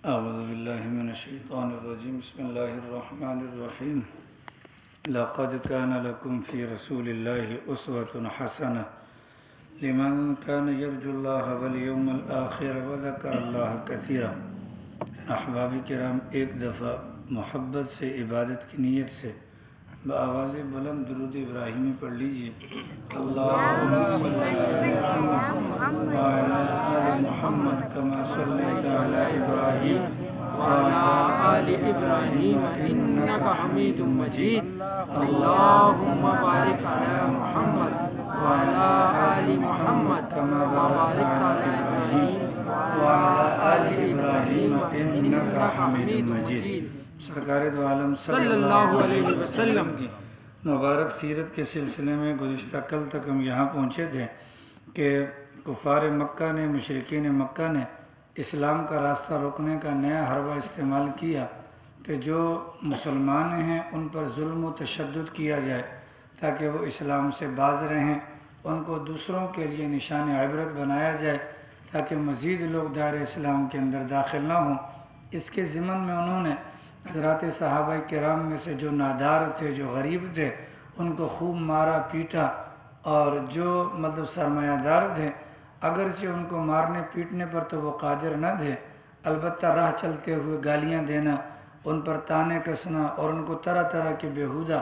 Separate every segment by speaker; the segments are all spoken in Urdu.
Speaker 1: أعوذ بالله من الشيطان الرجيم. بسم الله الرحمن الرحيم. لقد كان لكم في رسول الله أسوة حسنة لمن كان يرجو الله واليوم الآخر وذكر الله كثيرا. احباب کرام، ایک دفعہ محبت سے عبادت کی نیت سے بآواز بلند درود ابراہیمی پڑھ لیجئے. اللہم صلی علی محمد کما صلیت علی ابراہیم وعلی آل ابراہیم انک حمید مجید. اللہم بارک علی محمد وعلی آل محمد کما بارکت علی ابراہیم وعلی آل ابراہیم انک حمید مجید. سرکار دو عالم صلی اللہ علیہ وسلم کی مبارک سیرت کے سلسلے میں گزشتہ کل تک ہم یہاں پہنچے تھے کہ کفار مکہ نے، مشرکین مکہ نے اسلام کا راستہ روکنے کا نیا حربہ استعمال کیا کہ جو مسلمان ہیں ان پر ظلم و تشدد کیا جائے تاکہ وہ اسلام سے باز رہیں، ان کو دوسروں کے لیے نشان عبرت بنایا جائے تاکہ مزید لوگ دائرہ اسلام کے اندر داخل نہ ہوں. اس کے ضمن میں انہوں نے حضرات صحابہ کرام میں سے جو نادار تھے، جو غریب تھے، ان کو خوب مارا پیٹا، اور جو سرمایہ دار تھے اگرچہ ان کو مارنے پیٹنے پر تو وہ قادر نہ تھے، البتہ راہ چلتے ہوئے گالیاں دینا، ان پر تانے کسنا اور ان کو طرح طرح کے بیہودہ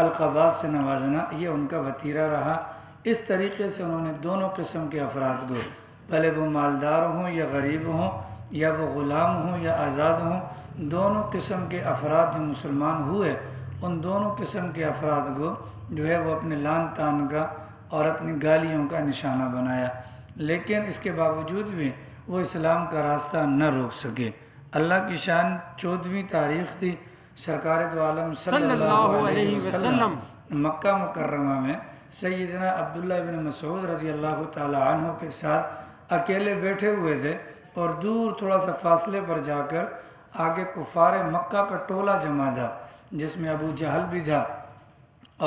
Speaker 1: القابات سے نوازنا یہ ان کا وتیرہ رہا. اس طریقے سے انہوں نے دونوں قسم کے افراد کو، پہلے وہ مالدار ہوں یا غریب ہوں، یا وہ غلام ہوں یا آزاد ہوں، دونوں قسم کے افراد جو مسلمان ہوئے ان دونوں قسم کے افراد کو جو ہے وہ اپنے لان تان کا اور اپنی گالیوں کا نشانہ بنایا. لیکن اس کے باوجود بھی وہ اسلام کا راستہ نہ روک سکے. اللہ کی شان 14ویں تاریخ تھی. سرکار دو عالم صلی اللہ علیہ وسلم مکہ مکرمہ میں سیدنا عبداللہ بن مسعود رضی اللہ تعالی عنہ کے ساتھ اکیلے بیٹھے ہوئے تھے، اور دور تھوڑا سا فاصلے پر جا کر آگے کفار مکہ کا ٹولہ جمع تھا جس میں ابو جہل بھی تھا،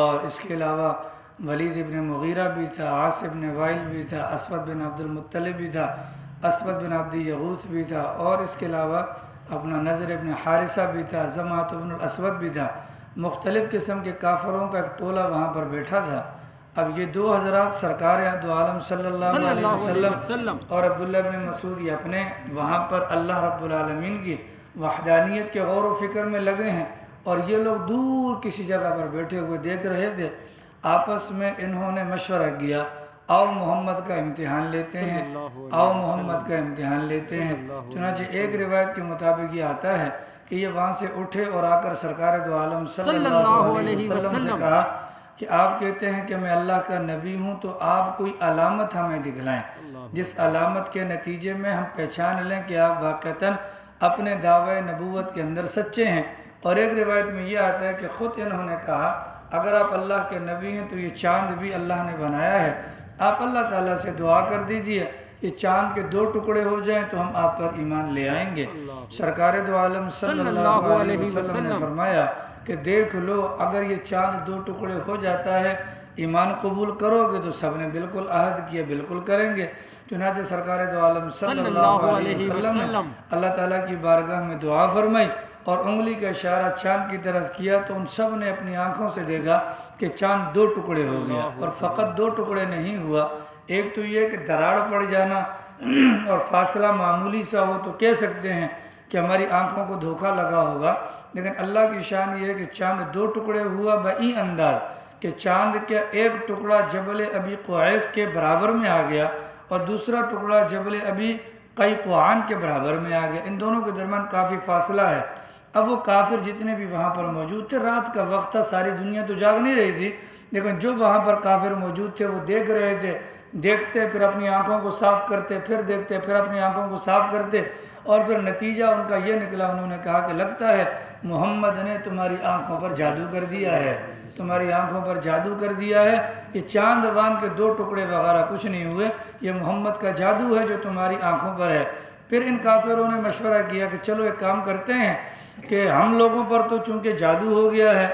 Speaker 1: اور اس کے علاوہ ولید ابن مغیرہ بھی تھا، عاص ابن وائل بھی تھا، اسود بن عبد المطلب بھی تھا، اسود بن عبد یغوث بھی تھا، اور اس کے علاوہ اپنا نضر ابن حارثہ بھی تھا، زمعۃ بن الاسود بھی تھا. مختلف قسم کے کافروں کا ایک ٹولہ وہاں پر بیٹھا تھا. اب یہ دو حضرات سرکار دو عالم صلی اللہ علیہ وسلم اور عبداللہ بن مسعود یہ اپنے وہاں پر اللہ رب العالمین کی وحدانیت کے غور و فکر میں لگے ہیں، اور یہ لوگ دور کسی جگہ پر بیٹھے ہوئے دیکھ رہے تھے. آپس میں انہوں نے مشورہ کیا، آؤ محمد کا امتحان لیتے ہیں، آؤ محمد کا امتحان لیتے ہیں. چنانچہ ایک روایت کے مطابق یہ آتا ہے کہ یہ وہاں سے اٹھے اور آ کر سرکار دو عالم صلی اللہ علیہ وسلم سے کہا کہ آپ کہتے ہیں کہ میں اللہ کا نبی ہوں، تو آپ کوئی علامت ہمیں دکھلائیں جس علامت کے نتیجے میں ہم پہچان لیں کہ آپ واقعتاً اپنے دعوی نبوت کے اندر سچے ہیں. اور ایک روایت میں یہ آتا ہے کہ خود انہوں نے کہا اگر آپ اللہ کے نبی ہیں تو یہ چاند بھی اللہ نے بنایا ہے، آپ اللہ تعالیٰ سے دعا کر دیجئے یہ چاند کے 2 ٹکڑے ہو جائیں تو ہم آپ پر ایمان لے آئیں گے. سرکار دو عالم صلی اللہ علیہ وسلم نے فرمایا کہ دیکھ لو، اگر یہ چاند 2 ٹکڑے ہو جاتا ہے ایمان قبول کرو گے تو سب نے بالکل عہد کیا بالکل کریں گے. چنانچہ سرکار دو عالم صلی اللہ علیہ وسلم نے اللہ تعالیٰ کی بارگاہ میں دعا فرمائی اور انگلی کا اشارہ چاند کی طرف کیا تو ان سب نے اپنی آنکھوں سے دیکھا کہ چاند 2 ٹکڑے ہو گیا. اور فقط 2 ٹکڑے نہیں ہوا، ایک تو یہ کہ دراڑ پڑ جانا اور فاصلہ معمولی سا ہو تو کہہ سکتے ہیں کہ ہماری آنکھوں کو دھوکہ لگا ہوگا، لیکن اللہ کی شان یہ ہے کہ چاند 2 ٹکڑے ہوا بئی انداز کہ چاند کا ایک ٹکڑا جبل ابی قعیس کے برابر میں آ گیا اور دوسرا ٹکڑا جبل ابی قیقوعان کے برابر میں آ گیا. ان دونوں کے درمیان کافی فاصلہ ہے. اب وہ کافر جتنے بھی وہاں پر موجود تھے، رات کا وقت تھا، ساری دنیا تو جاگ نہیں رہی تھی، لیکن جو وہاں پر کافر موجود تھے وہ دیکھ رہے تھے، دیکھتے پھر اپنی آنکھوں کو صاف کرتے، پھر دیکھتے پھر اپنی آنکھوں کو صاف کرتے، اور پھر نتیجہ ان کا یہ نکلا، انہوں نے کہا کہ لگتا ہے محمد نے تمہاری آنکھوں پر جادو کر دیا ہے، تمہاری آنکھوں پر جادو کر دیا ہے، یہ چاند وان کے 2 ٹکڑے وغیرہ کچھ نہیں ہوئے، یہ محمد کا جادو ہے جو تمہاری آنکھوں پر ہے. پھر ان کافروں نے مشورہ کیا کہ چلو ایک کام کرتے ہیں کہ ہم لوگوں پر تو چونکہ جادو ہو گیا ہے،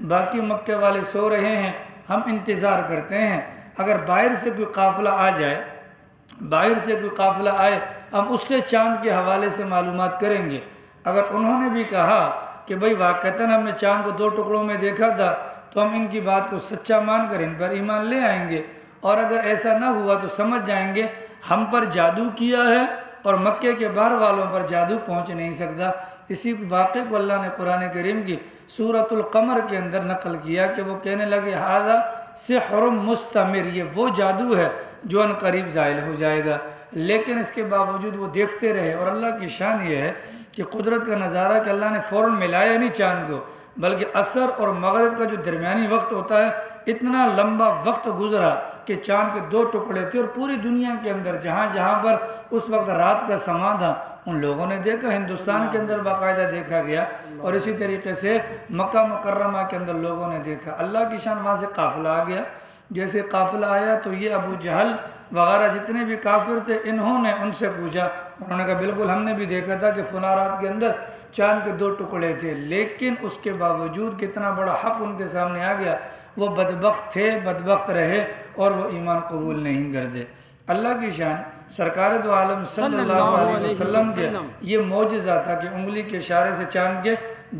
Speaker 1: باقی مکے والے سو رہے ہیں، ہم انتظار کرتے ہیں، اگر باہر سے کوئی قافلہ آ جائے، باہر سے کوئی قافلہ آئے
Speaker 2: ہم اس سے چاند کے حوالے سے معلومات کریں گے۔ اگر انہوں نے بھی کہا کہ بھئی واقعتاً ہم نے چاند کو 2 ٹکڑوں میں دیکھا تھا تو ہم ان کی بات کو سچا مان کر ان پر ایمان لے آئیں گے، اور اگر ایسا نہ ہوا تو سمجھ جائیں گے ہم پر جادو کیا ہے اور مکے کے باہر والوں پر جادو پہنچ نہیں سکتا۔ اسی واقعے کو اللہ نے قرآن کریم کی سورۃ القمر کے اندر نقل کیا کہ وہ کہنے لگے ھذا سحر مستمر، یہ وہ جادو ہے جو ان قریب ظاہر ہو جائے گا، لیکن اس کے باوجود وہ دیکھتے رہے۔ اور اللہ کی شان یہ ہے کہ قدرت کا نظارہ کہ اللہ نے فوراً ملایا نہیں چاند کو، بلکہ عصر اور مغرب کا جو درمیانی وقت ہوتا ہے اتنا لمبا وقت گزرا کہ چاند کے 2 ٹکڑے تھے، اور پوری دنیا کے اندر جہاں جہاں پر اس وقت رات کا سما تھا ان لوگوں نے دیکھا، ہندوستان کے اندر باقاعدہ دیکھا گیا، اور اسی طریقے سے مکہ مکرمہ کے اندر لوگوں نے دیکھا۔ اللہ کی شان وہاں سے قافلہ آ گیا، جیسے قافلہ آیا تو یہ ابو جہل وغیرہ جتنے بھی کافر تھے انہوں نے ان سے پوچھا، انہوں نے کہا بالکل ہم نے بھی دیکھا تھا کہ فلاں رات کے اندر چاند کے 2 ٹکڑے تھے، لیکن اس کے باوجود کتنا بڑا حق ان کے سامنے آ گیا، وہ بدبخت تھے، بدبخت رہے اور وہ ایمان قبول نہیں کرتے۔ اللہ کی شان سرکار دو عالم صلی اللہ علیہ وسلم کے یہ معجزہ تھا کہ انگلی کے اشارے سے چاند کے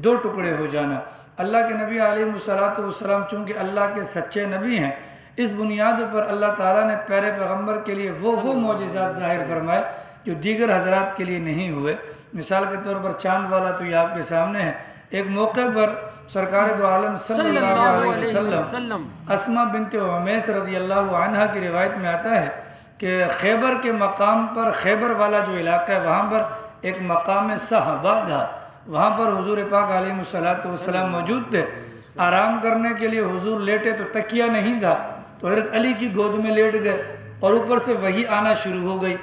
Speaker 2: 2 ٹکڑے ہو جانا۔ اللہ کے نبی علیہ السلام چونکہ اللہ کے سچے نبی ہیں، اس بنیاد پر اللہ تعالیٰ نے پیارے پیغمبر کے لیے وہ معجزات ظاہر فرمائے جو دیگر حضرات کے لیے نہیں ہوئے۔ مثال کے طور پر چاند والا تو یہ آپ کے سامنے ہے۔ ایک موقع پر سرکار دو عالم صلی اللہ علیہ وسلم اسماء بنت عمیس رضی اللہ عنہا کی روایت میں آتا ہے کہ خیبر کے مقام پر، خیبر والا جو علاقہ ہے وہاں پر ایک مقام صحابہ تھا، وہاں پر حضور پاک علیہ السلام موجود تھے۔ آرام کرنے کے لیے حضور لیٹے تو تکیہ نہیں تھا، تو حضرت علی کی گود میں لیٹ گئے اور اوپر سے وحی آنا شروع ہو گئی۔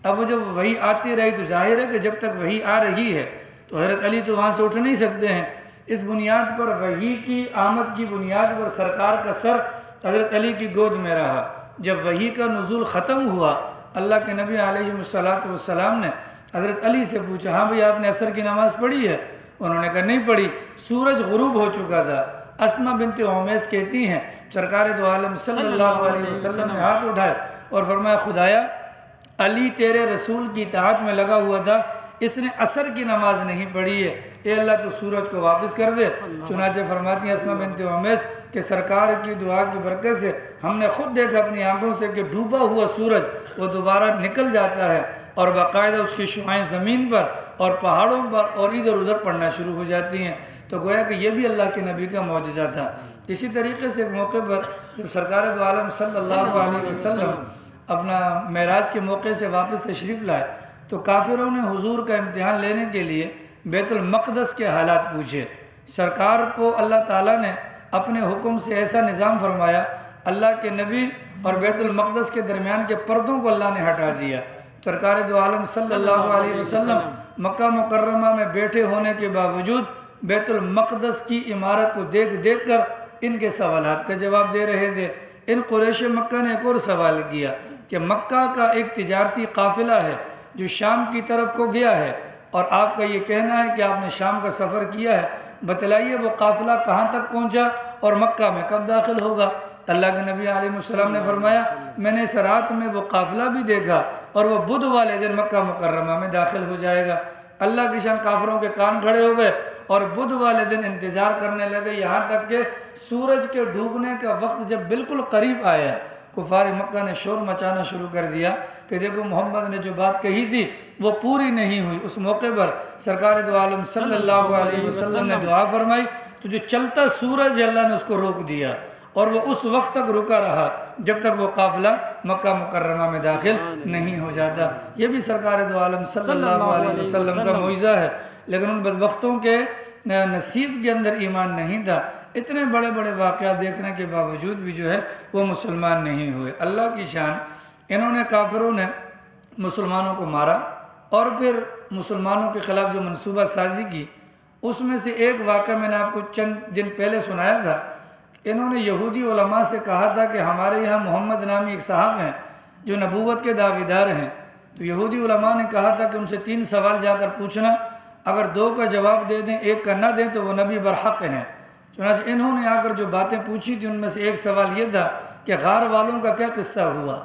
Speaker 2: اب جب وحی آتی رہی تو ظاہر ہے کہ جب تک وحی آ رہی ہے تو حضرت علی تو وہاں سے اٹھ نہیں سکتے ہیں۔ اس بنیاد پر وحی کی آمد کی بنیاد پر سرکار کا سر حضرت علی کی گود میں رہا۔ جب وحی کا نزول ختم ہوا، اللہ کے نبی علیہ السلام نے حضرت علی سے پوچھا ہاں بھئی آپ نے عصر کی نماز پڑھی ہے؟ انہوں نے کہا نہیں پڑھی، سورج غروب ہو چکا تھا۔ اسماء بنت عمیس کہتی ہیں سرکار دو عالم صلی اللہ علیہ وسلم نے ہاتھ اٹھائے اور فرمایا خدایا علی تیرے رسول کی اطاعت میں لگا ہوا تھا، اس نے عصر کی نماز نہیں پڑھی ہے، اے اللہ تو سورج کو واپس کر دے۔ چنانچہ فرماتی ہیں اسماء بنت عمیس کہ سرکار کی دعا کی برکت سے ہم نے خود دیکھا اپنی آنکھوں سے کہ ڈوبا ہوا سورج وہ دوبارہ نکل جاتا ہے اور باقاعدہ اس کی شعاعیں زمین پر اور پہاڑوں پر اور ادھر ادھر پڑنا شروع ہو جاتی ہیں۔ تو گویا کہ یہ بھی اللہ کے نبی کا معجزہ تھا۔ اسی طریقے سے ایک موقع پر جب سرکار دو عالم صلی اللہ علیہ وسلم اپنا معراج کے موقع سے واپس تشریف لائے تو کافروں نے حضور کا امتحان لینے کے لیے بیت المقدس کے حالات پوچھے۔ سرکار کو اللہ تعالیٰ نے اپنے حکم سے ایسا نظام فرمایا، اللہ کے نبی اور بیت المقدس کے درمیان کے پردوں کو اللہ نے ہٹا دیا۔ سرکار دو عالم صلی اللہ علیہ وسلم مکہ مکرمہ میں بیٹھے ہونے کے باوجود بیت المقدس کی عمارت کو دیکھ دیکھ کر ان کے سوالات کا جواب دے رہے تھے۔ ان قریش مکہ نے ایک اور سوال کیا کہ مکہ کا ایک تجارتی قافلہ ہے جو شام کی طرف کو گیا ہے، اور آپ کا یہ کہنا ہے کہ آپ نے شام کا سفر کیا ہے، بتلائیے وہ قافلہ کہاں تک پہنچا اور مکہ میں کب داخل ہوگا؟ اللہ کے نبی علیہ السلام نے فرمایا میں نے اس رات میں وہ قافلہ بھی دیکھا اور وہ بدھ والے دن مکہ مکرمہ میں داخل ہو جائے گا۔ اللہ کی شان کافروں کے کان کھڑے ہو گئے اور بدھ والے دن انتظار کرنے لگے، یہاں تک کہ سورج کے ڈوبنے کا وقت جب بالکل قریب آیا کفار مکہ نے شور مچانا شروع کر دیا کہ دیکھو محمد نے جو بات کہی تھی وہ پوری نہیں ہوئی۔ اس موقع پر سرکار دو عالم صلی اللہ علیہ وسلم نے دعا فرمائی تو جو چلتا سورج اللہ نے اس کو روک دیا اور وہ اس وقت تک رکا رہا جب تک وہ قافلہ مکہ مکرمہ میں داخل نہیں ہو جاتا۔ یہ بھی سرکار دو عالم صلی اللہ علیہ وسلم کا معجزہ ہے، لیکن ان بدبختوں کے نصیب کے اندر ایمان نہیں تھا۔ اتنے بڑے بڑے واقعات دیکھنے کے باوجود بھی جو ہے وہ مسلمان نہیں ہوئے۔ اللہ کی شان انہوں نے کافروں نے مسلمانوں کو مارا اور پھر مسلمانوں کے خلاف جو منصوبہ سازی کی، اس میں سے ایک واقعہ میں نے آپ کو چند دن پہلے سنایا تھا۔ انہوں نے یہودی علماء سے کہا تھا کہ ہمارے یہاں محمد نامی ایک صاحب ہیں جو نبوت کے دعویدار ہیں، تو یہودی علماء نے کہا تھا کہ ان سے 3 سوال جا کر پوچھنا، اگر 2 کا جواب دے دیں 1 کا نہ دیں تو وہ نبی برحق ہیں۔ چنانچہ انہوں نے آ کر جو باتیں پوچھی تھی ان میں سے ایک سوال یہ تھا کہ غار والوں کا کیا قصہ ہوا،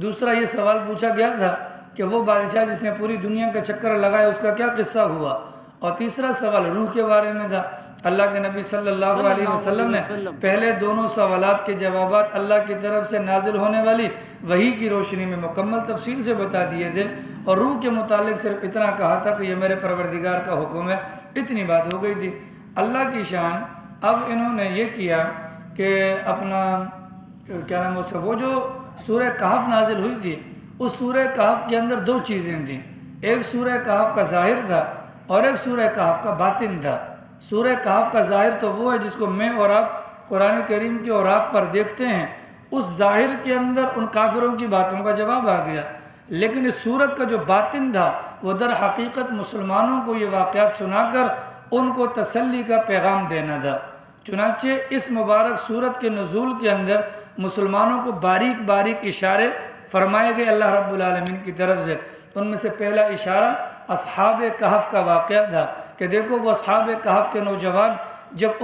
Speaker 2: دوسرا یہ سوال پوچھا گیا تھا کہ وہ بادشاہ جس نے پوری دنیا کا چکر لگایا اس کا کیا قصہ ہوا، اور تیسرا سوال روح کے بارے میں تھا۔ اللہ کے نبی صلی اللہ علیہ وسلم نے پہلے دونوں سوالات کے جوابات اللہ کی طرف سے نازل ہونے والی وحی کی روشنی میں مکمل تفصیل سے بتا دیے تھے، اور روح کے متعلق صرف اتنا کہا تھا کہ یہ میرے پروردگار کا حکم ہے، اتنی بات ہو گئی تھی۔ اللہ کی شان اب انہوں نے یہ کیا کہ اپنا کیا نام اس کا، وہ جو سورہ کہف نازل ہوئی تھی اس سورہ کہف کے اندر دو چیزیں تھیں، ایک سورہ کہف کا ظاہر تھا اور ایک سورہ کہف کا باطن تھا۔ سورہ کہف کا ظاہر تو وہ ہے جس کو میں اور آپ قرآن کریم کے اوراق پر دیکھتے ہیں، اس ظاہر کے اندر ان کافروں کی باتوں کا جواب آ گیا، لیکن اس سورت کا جو باطن تھا وہ در حقیقت مسلمانوں کو یہ واقعات سنا کر ان کو تسلی کا پیغام دینا تھا۔ چنانچہ اس مبارک سورت کے نزول کے اندر مسلمانوں کو باریک باریک اشارے فرمائے گئے اللہ رب العالمین کی طرف سے۔ ان میں سے پہلا اشارہ اصحاب کہف کا واقعہ تھا کہ دیکھو وہ اصحاب کہف کے نوجوان جب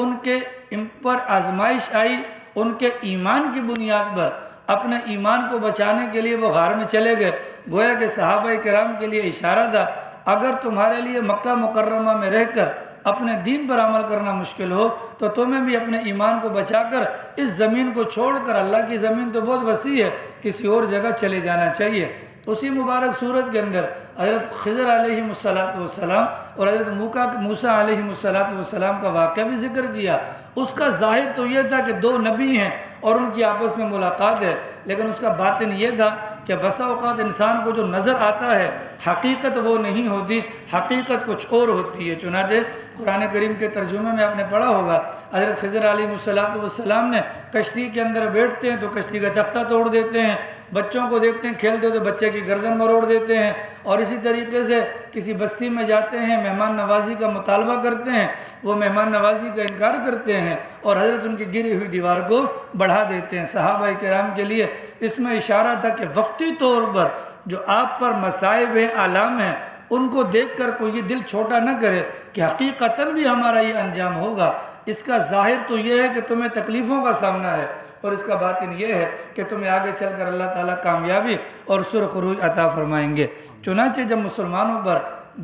Speaker 2: ان پر آزمائش آئی، ان کے ایمان کی بنیاد پر اپنے ایمان کو بچانے کے لیے وہ غار میں چلے گئے۔ گویا کہ صحابہ کرام کے لیے اشارہ تھا، اگر تمہارے لیے مکہ مکرمہ میں رہ کر اپنے دین پر عمل کرنا مشکل ہو تو تمہیں بھی اپنے ایمان کو بچا کر اس زمین کو چھوڑ کر، اللہ کی زمین تو بہت وسیع ہے، کسی اور جگہ چلے جانا چاہیے۔ اسی مبارک سورت کے اندر حضرت خضر علیہ السلام اور حضرت موسیٰ علیہ السلام کا واقعہ بھی ذکر کیا۔ اس کا ظاہر تو یہ تھا کہ دو نبی ہیں اور ان کی آپس میں ملاقات ہے، لیکن اس کا باطن یہ تھا کہ بسا اوقات انسان کو جو نظر آتا ہے حقیقت وہ نہیں ہوتی، حقیقت کچھ اور ہوتی ہے۔ چنانچہ قرآن کریم کے ترجمے میں آپ نے پڑھا ہوگا، حضرت خضر علیہ السلام نے کشتی کے اندر بیٹھتے ہیں تو کشتی کا تختہ توڑ دیتے ہیں، بچوں کو دیکھتے ہیں کھیلتے تو بچے کی گردن مروڑ دیتے ہیں، اور اسی طریقے سے کسی بستی میں جاتے ہیں، مہمان نوازی کا مطالبہ کرتے ہیں، وہ مہمان نوازی کا انکار کرتے ہیں اور حضرت ان کی گری ہوئی دیوار کو بڑھا دیتے ہیں۔ صحابہ کرام کے لیے اس میں اشارہ تھا کہ وقتی طور پر جو آپ پر مصائب ہیں، آلام ہیں، ان کو دیکھ کر کوئی یہ دل چھوٹا نہ کرے کہ حقیقتاً بھی ہمارا یہ انجام ہوگا۔ اس کا ظاہر تو یہ ہے کہ تمہیں تکلیفوں کا سامنا ہے، اور اس کا باطن یہ ہے کہ تمہیں آگے چل کر اللہ تعالیٰ کامیابی اور سرخروج عطا فرمائیں گے۔ چنانچہ جب مسلمانوں پر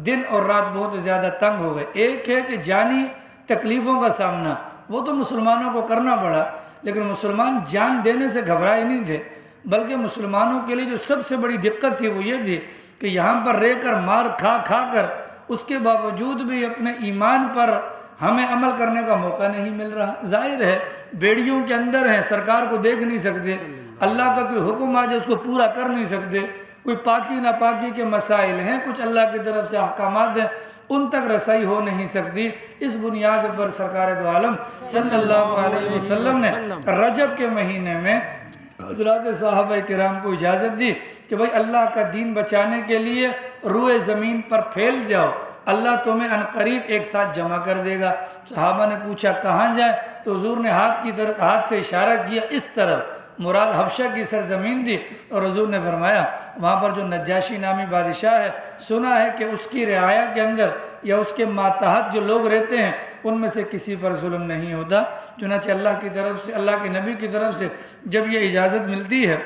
Speaker 2: دن اور رات بہت زیادہ تنگ ہو گئے، ایک ہے کہ جانی تکلیفوں کا سامنا وہ تو مسلمانوں کو کرنا پڑا، لیکن مسلمان جان دینے سے گھبرائے نہیں تھے، بلکہ مسلمانوں کے لیے جو سب سے بڑی دقت تھی وہ یہ تھی کہ یہاں پر رہ کر مار کھا کر اس کے باوجود بھی اپنے ایمان پر ہمیں عمل کرنے کا موقع نہیں مل رہا۔ ظاہر ہے بیڑیوں کے اندر ہیں، سرکار کو دیکھ نہیں سکتے، اللہ کا کوئی حکم آ جائے اس کو پورا کر نہیں سکتے، کوئی پاکی ناپاکی کے مسائل ہیں، کچھ اللہ کی طرف سے احکامات ہیں، ان تک رسائی ہو نہیں سکتی۔ اس بنیاد پر سرکار دو عالم صلی اللہ علیہ وسلم نے رجب کے مہینے میں حضرات صحابہ کرام کو اجازت دی کہ بھائی اللہ کا دین بچانے کے لیے روئے زمین پر پھیل جاؤ، اللہ تمہیں عنقریب ایک ساتھ جمع کر دے گا۔ صحابہ نے پوچھا کہاں جائیں، تو حضور نے ہاتھ سے اشارہ کیا اس طرف، مراد حبشہ کی سرزمین تھی، اور حضور نے فرمایا وہاں پر جو نجاشی نامی بادشاہ ہے، سنا ہے کہ اس کی رعایا کے اندر یا اس کے ماتحت جو لوگ رہتے ہیں ان میں سے کسی پر ظلم نہیں ہوتا۔ چنانچہ اللہ کی طرف سے، اللہ کے نبی کی طرف سے جب یہ اجازت ملتی ہے،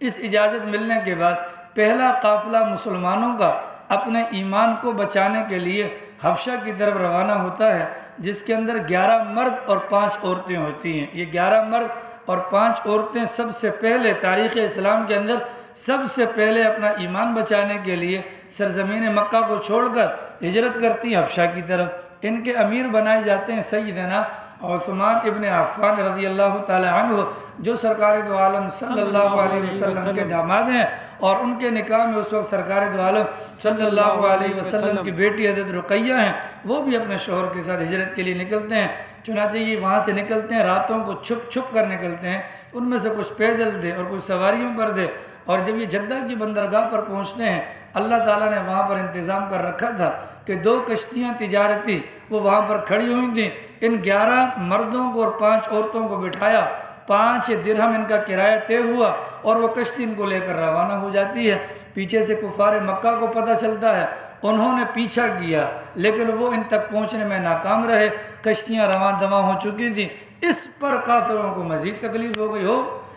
Speaker 2: اس اجازت ملنے کے بعد پہلا قافلہ مسلمانوں کا اپنے ایمان کو بچانے کے لیے حبشہ کی طرف روانہ ہوتا ہے، جس کے اندر 11 مرد اور 5 عورتیں ہوتی ہیں۔ یہ 11 مرد اور 5 عورتیں سب سے پہلے تاریخ اسلام کے اندر سب سے پہلے اپنا ایمان بچانے کے لیے سرزمین مکہ کو چھوڑ کر ہجرت کرتی ہیں حبشہ کی طرف۔ ان کے امیر بنائے جاتے ہیں سیدنا عثمان ابن عفان رضی اللہ تعالی عنہ، جو سرکار دو عالم صلی اللہ علیہ وسلم کے داماد ہیں، اور ان کے نکاح میں اس وقت سرکار دو عالم صلی اللہ علیہ وسلم کی بیٹی حضرت رقیہ ہیں، وہ بھی اپنے شوہر کے ساتھ ہجرت کے لیے نکلتے ہیں۔ چنانچہ یہ وہاں سے نکلتے ہیں، راتوں کو چھپ چھپ کر نکلتے ہیں، ان میں سے کچھ پیدل تھے اور کچھ سواریوں پر تھے، اور جب یہ جدہ کی بندرگاہ پر پہنچتے ہیں، اللہ تعالیٰ نے وہاں پر انتظام کر رکھا تھا کہ 2 کشتیاں تجارتی وہ وہاں پر کھڑی ہوئی تھیں۔ ان 11 مردوں کو اور 5 عورتوں کو بٹھایا، 5 درہم ان کا کرایہ طے ہوا، اور وہ کشتی ان کو لے کر روانہ ہو جاتی ہے۔ پیچھے سے کفار مکہ کو پتہ چلتا ہے، انہوں نے پیچھا کیا لیکن وہ ان تک پہنچنے میں ناکام رہے، کشتیاں رواں دواں ہو چکی تھیں۔ اس پر کافروں کو مزید تکلیف ہو گئی،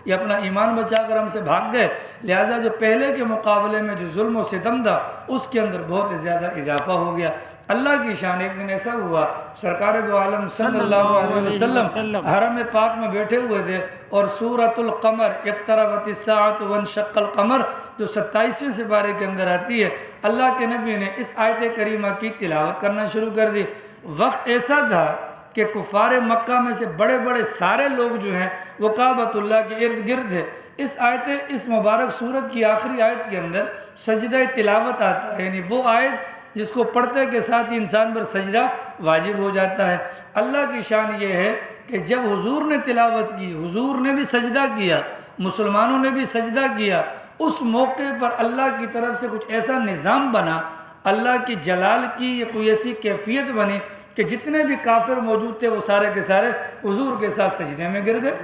Speaker 2: یہ اپنا ایمان بچا کر ہم سے بھاگ گئے، لہذا جو پہلے کے مقابلے میں جو ظلم و ستم تھا اس کے اندر بہت زیادہ اضافہ ہو گیا۔ اللہ کی شان، ایک دن ایسا ہوا سرکار دو عالم صلی اللہ علیہ وسلم حرم پاک میں بیٹھے ہوئے تھے اور سورۃ القمر اقتربت الساعۃ وانشق القمر جو 27ویں سپارے کے اندر آتی ہے، اللہ کے نبی نے اس آیت کریمہ کی تلاوت کرنا شروع کر دی۔ وقت ایسا تھا کہ کفار مکہ میں سے بڑے بڑے سارے لوگ جو ہیں وہ کعبۃ اللہ کے ارد گرد ہے۔ اس مبارک سورت کی آخری آیت کے اندر سجدہ تلاوت آتا ہے، یعنی وہ آیت جس کو پڑھنے کے ساتھ انسان پر سجدہ واجب ہو جاتا ہے۔ اللہ کی شان یہ ہے کہ جب حضور نے تلاوت کی، حضور نے بھی سجدہ کیا، مسلمانوں نے بھی سجدہ کیا، اس موقع پر اللہ کی طرف سے کچھ ایسا نظام بنا، اللہ کی جلال کی یہ کوئی ایسی کیفیت بنی کہ جتنے بھی کافر موجود تھے وہ سارے کے سارے حضور کے ساتھ سجدے میں گر گئے۔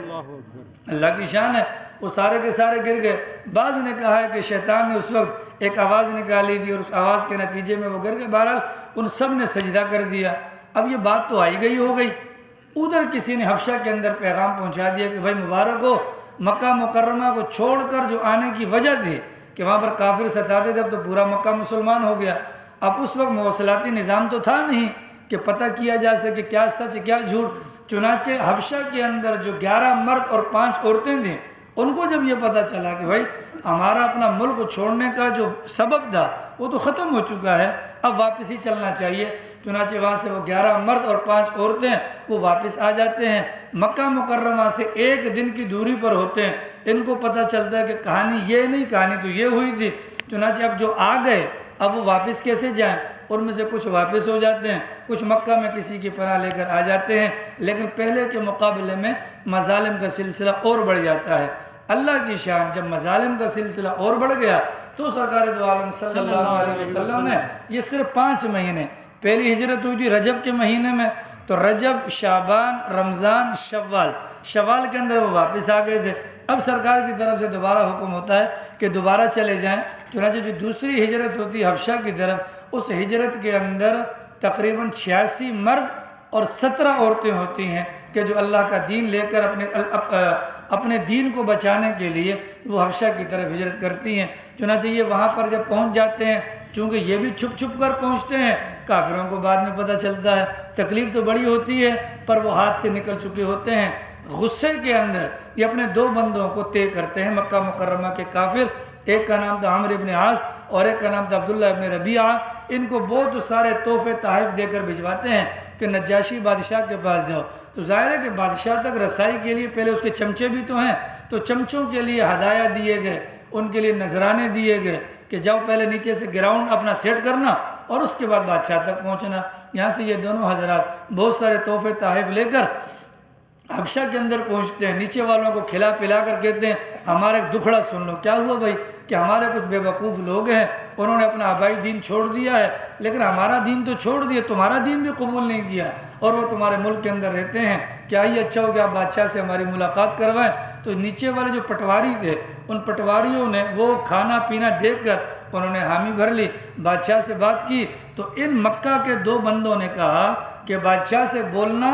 Speaker 2: اللہ کی شان ہے، وہ سارے کے سارے گر گئے۔ بعض نے کہا ہے کہ شیطان نے اس وقت ایک آواز نکالی تھی اور اس آواز کے نتیجے میں وہ گر گئے۔ بہرحال ان سب نے سجدہ کر دیا۔ اب یہ بات تو آئی گئی ہو گئی، ادھر کسی نے حبشہ کے اندر پیغام پہنچا دیا کہ بھائی مبارک ہو، مکہ مکرمہ کو چھوڑ کر جو آنے کی وجہ تھی کہ وہاں پر کافر ستاتے تھے، تو پورا مکہ مسلمان ہو گیا۔ اب اس وقت مواصلاتی نظام تو تھا نہیں کہ پتہ کیا جا سکے کیا سچ کیا جھوٹ، چنانچہ حبشہ کے اندر جو 11 مرد اور 5 عورتیں تھیں، ان کو جب یہ پتہ چلا کہ بھائی ہمارا اپنا ملک چھوڑنے کا جو سبب تھا وہ تو ختم ہو چکا ہے، اب واپس ہی چلنا چاہیے، چنانچہ وہاں سے وہ 11 مرد اور 5 عورتیں وہ واپس آ جاتے ہیں۔ مکہ مکرمہ سے 1 دن کی دوری پر ہوتے ہیں، ان کو پتہ چلتا ہے کہ کہانی یہ نہیں، کہانی تو یہ ہوئی تھی۔ چنانچہ اب جو آ گئے اب وہ واپس کیسے جائیں؟ ان میں سے کچھ واپس ہو جاتے ہیں، کچھ مکہ میں کسی کی پناہ لے کر آ جاتے ہیں، لیکن پہلے کے مقابلے میں مظالم کا سلسلہ اور بڑھ جاتا ہے۔ اللہ کی شان، جب مظالم کا سلسلہ اور بڑھ گیا تو سرکار دو عالم صلی اللہ علیہ وسلم نے یہ صرف 5 مہینے، پہلی ہجرت ہوئی تھی رجب کے مہینے میں، تو رجب، شعبان، رمضان، شوال کے اندر وہ واپس آ گئے تھے۔ اب سرکار کی طرف سے دوبارہ حکم ہوتا ہے کہ دوبارہ چلے جائیں، چنانچہ جو دوسری ہجرت ہوتی ہے حبشہ کی طرف، اس ہجرت کے اندر تقریباً 86 مرد اور 17 عورتیں ہوتی ہیں کہ جو اللہ کا دین لے کر اپنے دین کو بچانے کے لیے وہ حبشہ کی طرف ہجرت کرتی ہیں۔ چنانچہ یہ وہاں پر جب پہنچ جاتے ہیں، چونکہ یہ بھی چھپ چھپ کر پہنچتے ہیں، کافروں کو بعد میں پتہ چلتا ہے، تکلیف تو بڑی ہوتی ہے پر وہ ہاتھ سے نکل چکے ہوتے ہیں۔ غصے کے اندر یہ اپنے 2 بندوں کو طے کرتے ہیں مکہ مکرمہ کے کافر، ایک کا نام تھا عمرو ابن عاص اور ایک کا نام تھا عبداللہ ابن ربیعہ۔ ان کو بہت سارے تحفے تحائف دے کر بھجواتے ہیں کہ نجاشی بادشاہ کے پاس جاؤ۔ تو ظاہر ہے کہ بادشاہ تک رسائی کے لیے پہلے اس کے چمچے بھی تو ہیں، تو چمچوں کے لیے ہدایہ دیے گئے، ان کے لیے نذرانے دیے گئے کہ جاؤ پہلے نیچے سے گراؤنڈ اپنا سیٹ کرنا اور اس کے بعد بادشاہ تک پہنچنا۔ یہاں سے یہ دونوں حضرات بہت سارے تحفے تحائف لے کر حبشہ کے اندر پہنچتے ہیں، نیچے والوں کو کھلا پلا کر کہتے ہیں ہمارا ایک دکھڑا سن لو۔ کیا ہوا بھائی؟ کہ ہمارے کچھ بے وقوف لوگ ہیں، انہوں نے اپنا آبائی دین چھوڑ دیا ہے، لیکن ہمارا دین تو چھوڑ دیا، تمہارا دین بھی قبول نہیں کیا اور وہ تمہارے ملک کے اندر رہتے ہیں، کیا ہی اچھا ہو کہ آپ بادشاہ سے ہماری ملاقات کروائیں۔ تو نیچے والے جو پٹواری تھے ان پٹواریوں نے وہ کھانا پینا دیکھ کر انہوں نے حامی بھر لی، بادشاہ سے بات کی۔ تو ان مکہ کے 2 بندوں نے کہا کہ بادشاہ سے بولنا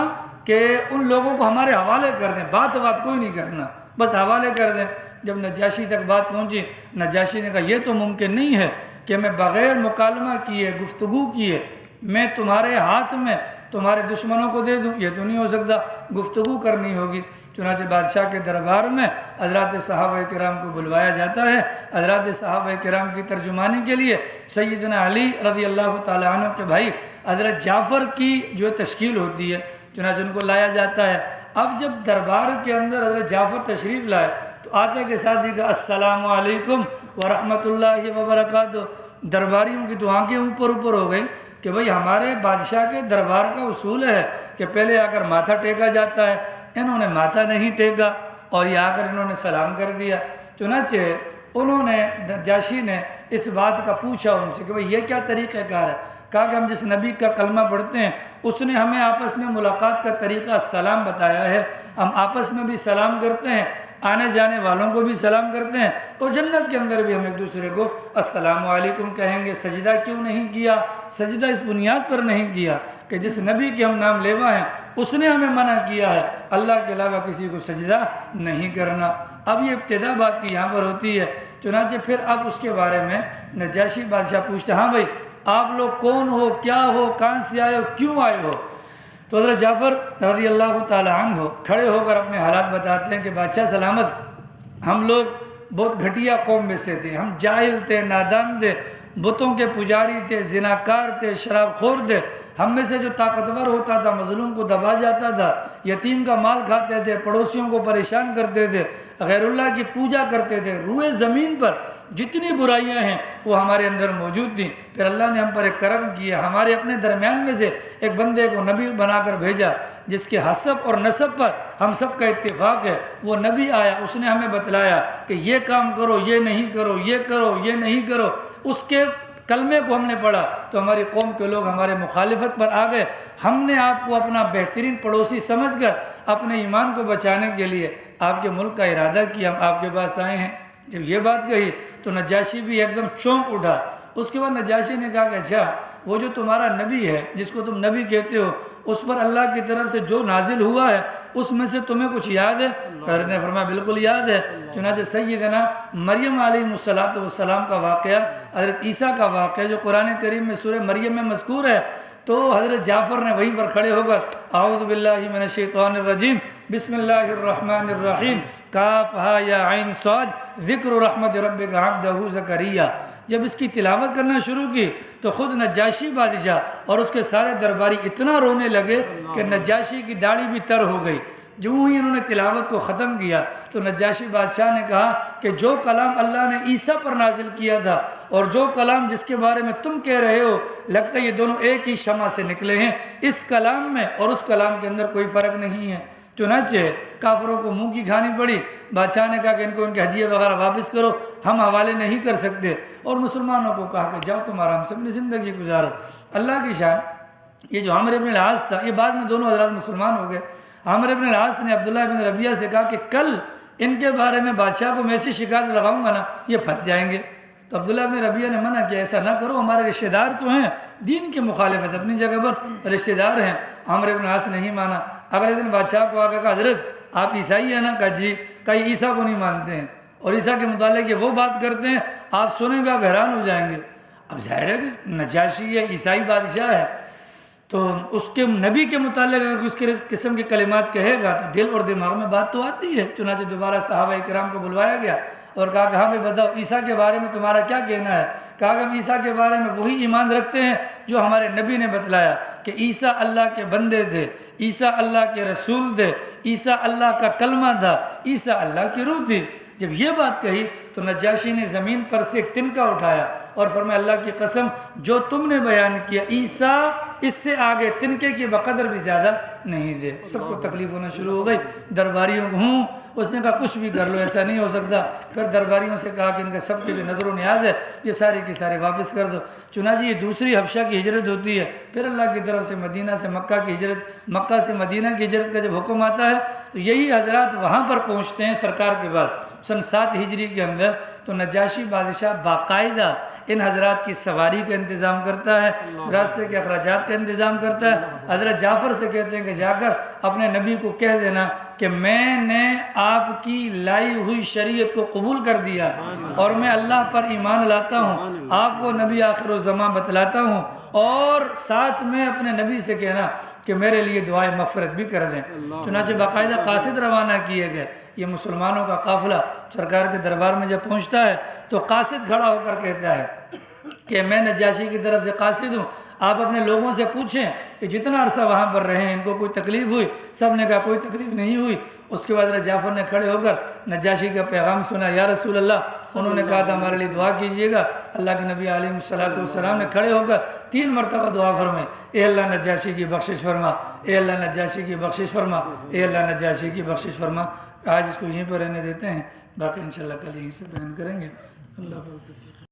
Speaker 2: کہ ان لوگوں کو ہمارے حوالے کر دیں، بات کوئی نہیں کرنا، بس حوالے کر دیں۔ جب نجاشی تک بات پہنچی، نجاشی نے کہا یہ تو ممکن نہیں ہے کہ میں بغیر مکالمہ کیے، گفتگو کیے، میں تمہارے ہاتھ میں تمہارے دشمنوں کو دے دوں، یہ تو نہیں ہو سکتا، گفتگو کرنی ہوگی۔ چنانچہ بادشاہ کے دربار میں حضرات صحابہ کرام کو بلوایا جاتا ہے، حضرات صحابہ کرام کی ترجمانی کے لیے سیدنا علی رضی اللہ تعالیٰ عنہ کے بھائی حضرت جعفر کی جو تشکیل ہوتی ہے، چنانچہ ان کو لایا جاتا ہے۔ اب جب دربار کے اندر حضرت جعفر تشریف لائے تو آتے کے ساتھ ہی کہا السلام علیکم ورحمۃ اللہ وبرکاتہ۔ درباریوں کی تو آنکھیں اوپر ہو گئی کہ بھئی ہمارے بادشاہ کے دربار کا اصول ہے کہ پہلے آ کر ماتھا ٹیکا جاتا ہے، انہوں نے ماتھا نہیں ٹیکا اور یہ آ کر انہوں نے سلام کر دیا۔ چنانچہ انہوں نے نجاشی نے اس بات کا پوچھا ان سے کہ بھئی یہ کیا طریقہ کار ہے؟ کہا کہ ہم جس نبی کا کلمہ پڑھتے ہیں اس نے ہمیں آپس میں ملاقات کا طریقہ سلام بتایا ہے، ہم آپس میں بھی سلام کرتے ہیں، آنے جانے والوں کو بھی سلام کرتے ہیں، اور جنت کے اندر بھی ہم ایک دوسرے کو السلام علیکم کہیں گے۔ سجدہ کیوں نہیں کیا؟ سجدہ اس بنیاد پر نہیں کیا کہ جس نبی کے ہم نام لیوا ہیں اس نے ہمیں منع کیا ہے اللہ کے علاوہ کسی کو سجدہ نہیں کرنا۔ اب یہ ابتدا بات کی یہاں پر ہوتی ہے۔ چنانچہ پھر اب اس کے بارے میں نجاشی بادشاہ پوچھتے ہاں بھائی آپ لوگ کون ہو، کیا ہو، کہاں سے آئے ہو، کیوں آئے ہو؟ تو حضرت جعفر رضی اللہ تعالی عنہ کھڑے ہو کر اپنے حالات بتاتے ہیں کہ بادشاہ سلامت، ہم لوگ بہت گھٹیا قوم میں سے تھے، ہم جاہل تھے، نادان تھے، بتوں کے پجاری تھے، زناکار تھے، شراب خور تھے، ہم میں سے جو طاقتور ہوتا تھا مظلوم کو دبا جاتا تھا، یتیم کا مال کھاتے تھے، پڑوسیوں کو پریشان کرتے تھے، غیر اللہ کی پوجا کرتے تھے، روئے زمین پر جتنی برائیاں ہیں وہ ہمارے اندر موجود تھیں۔ پھر اللہ نے ہم پر ایک کرم کیا، ہمارے اپنے درمیان میں سے ایک بندے کو نبی بنا کر بھیجا جس کے حسب اور نسب پر ہم سب کا اتفاق ہے۔ وہ نبی آیا، اس نے ہمیں بتلایا کہ یہ کام کرو، یہ نہیں کرو، یہ کرو، یہ نہیں کرو۔ اس کے کلمے کو ہم نے پڑھا تو ہماری قوم کے لوگ ہمارے مخالفت پر آ گئے۔ ہم نے آپ کو اپنا بہترین پڑوسی سمجھ کر اپنے ایمان کو بچانے کے لیے آپ کے ملک کا ارادہ کیا، ہم آپ کے پاس آئے ہیں۔ جب یہ بات کہی تو نجاشی بھی ایک دم چونک اٹھا۔ اس کے بعد نجاشی نے کہا کہ اچھا وہ جو تمہارا نبی ہے جس کو تم نبی کہتے ہو، اس پر اللہ کی طرف سے جو نازل ہوا ہے اس میں سے تمہیں کچھ یاد ہے؟ حضرت نے فرمایا بالکل یاد ہے۔ چنانچہ سیدنا مریم علیہ السلام کا واقعہ، حضرت عیسیٰ کا واقعہ جو قرآن کریم میں سورہ مریم میں مذکور ہے، تو حضرت جعفر نے وہیں پر کھڑے ہو کر اعوذ باللہ من الشیطان الرجیم بسم اللہ الرحمن الرحیم کاف ہا یا عین صاد ذکر رحمت ربک عبدہ زکریا، جب اس کی تلاوت کرنا شروع کی تو خود نجاشی بادشاہ اور اس کے سارے درباری اتنا رونے لگے کہ نجاشی کی داڑھی بھی تر ہو گئی۔ جو ہی انہوں نے تلاوت کو ختم کیا تو نجاشی بادشاہ نے کہا کہ جو کلام اللہ نے عیسیٰ پر نازل کیا تھا اور جو کلام جس کے بارے میں تم کہہ رہے ہو، لگتا ہے یہ دونوں ایک ہی شمع سے نکلے ہیں، اس کلام میں اور اس کلام کے اندر کوئی فرق نہیں ہے۔ چنانچہ کافروں کو منہ کی کھانی پڑی۔ بادشاہ نے کہا کہ ان کو ان کے ہدیے وغیرہ واپس کرو، ہم حوالے نہیں کر سکتے، اور مسلمانوں کو کہا کہ جاؤ تم آرام سے اپنی زندگی گزارو۔ اللہ کی شان، یہ جو عمرو بن العاص تھا، یہ بعد میں دونوں حضرات مسلمان ہو گئے۔ عمرو بن العاص نے عبداللہ بن ربیعہ سے کہا کہ کل ان کے بارے میں بادشاہ کو میں ایسی شکایت لگاؤں گا نا یہ پھنس جائیں گے۔ تو عبداللہ بن ربیعہ نے منع کیا ایسا نہ کرو، ہمارے رشتہ دار تو ہیں، دین کے مخالفت اپنی جگہ پر رشتہ دار ہیں۔ عمرو بن العاص نہیں مانا۔ اگلے دن بادشاہ کو آ کر کہا حضرت آپ عیسائی ہیں نا؟ کہا جی۔ کہا یہ عیسیٰ کو نہیں مانتے ہیں اور عیسیٰ کے متعلق یہ وہ بات کرتے ہیں، آپ سنیں گے آپ حیران ہو جائیں گے۔ اب ظاہر ہے کہ نجاشی ہے، عیسائی بادشاہ ہے، تو اس کے نبی کے متعلق اگر اس قسم کے کلمات کہے گا تو دل اور دماغ میں بات تو آتی ہے۔ چنانچہ دوبارہ صحابہ کرام کو بلوایا گیا اور کہا کہ ہاں بھائی بتاؤ عیسیٰ کے بارے میں تمہارا کیا کہنا ہے؟ کہا کہ ہم عیسیٰ کے بارے میں وہی ایمان رکھتے ہیں جو ہمارے نبی نے بتلایا کہ عیسیٰ اللہ کے بندے تھے، عیسیٰ اللہ کے رسول تھے، عیسیٰ اللہ کا کلمہ تھا، عیسیٰ اللہ کی روح تھی۔ جب یہ بات کہی تو نجاشی نے زمین پر سے ایک تنکا اٹھایا اور فرمایا اللہ کی قسم جو تم نے بیان کیا عیسیٰ اس سے آگے تنکے کی بقدر بھی زیادہ نہیں دے۔ سب کو تکلیف ہونا شروع ہو گئی، درباریوں کو اس نے کہا کچھ بھی کر لو ایسا نہیں ہو سکتا۔ پھر درباریوں سے کہا کہ ان کا سب کے جو نظر و نیاز ہے یہ سارے کی سارے واپس کر دو۔ چنانچہ یہ دوسری حبشہ کی ہجرت ہوتی ہے، پھر اللہ کی طرف سے مدینہ سے مکہ کی ہجرت، مکہ سے مدینہ کی ہجرت کا جب حکم آتا ہے تو یہی حضرات وہاں پر پہنچتے ہیں سرکار کے پاس سن 7 ہجری کے اندر۔ تو نجاشی بادشاہ باقاعدہ ان حضرات کی سواری کا انتظام کرتا ہے، راستے کے اخراجات کا انتظام کرتا ہے۔ حضرت جعفر سے کہتے ہیں کہ جا کر اپنے نبی کو کہہ دینا کہ میں نے آپ کی لائی ہوئی شریعت کو قبول کر دیا اور میں اللہ پر ایمان لاتا ہوں، آپ کو نبی آخر الزمان بتلاتا ہوں، اور ساتھ میں اپنے نبی سے کہنا کہ میرے لیے دعائیں مغفرت بھی کر دیں۔ چنانچہ باقاعدہ قاصد روانہ کیے گئے۔ یہ مسلمانوں کا قافلہ سرکار کے دربار میں جب پہنچتا ہے تو قاصد کھڑا ہو کر کہتا ہے کہ میں نجاشی کی طرف سے قاصد ہوں، آپ اپنے لوگوں سے پوچھیں کہ جتنا عرصہ وہاں پر رہے ہیں ان کو کوئی تکلیف ہوئی؟ سب نے کہا کوئی تکلیف نہیں ہوئی۔ اس کے بعد جعفر نے کھڑے ہو کر نجاشی کا پیغام سنا، یا رسول اللہ، انہوں نے کہا تھا ہمارے لیے دعا کیجیے گا۔ اللہ کے نبی علیہ السلام نے کھڑے ہو کر 3 مرتبہ دعا فرمائی، اے اللہ نجاشی کی بخشش فرما، اے اللہ نجاشی کی بخشش فرما، اے اللہ نجاشی کی بخشش فرما۔ آج اس کو یہیں پر رہنے دیتے ہیں، باقی انشاءاللہ کل یہیں سے بیان کریں گے۔ اللہ حافظ۔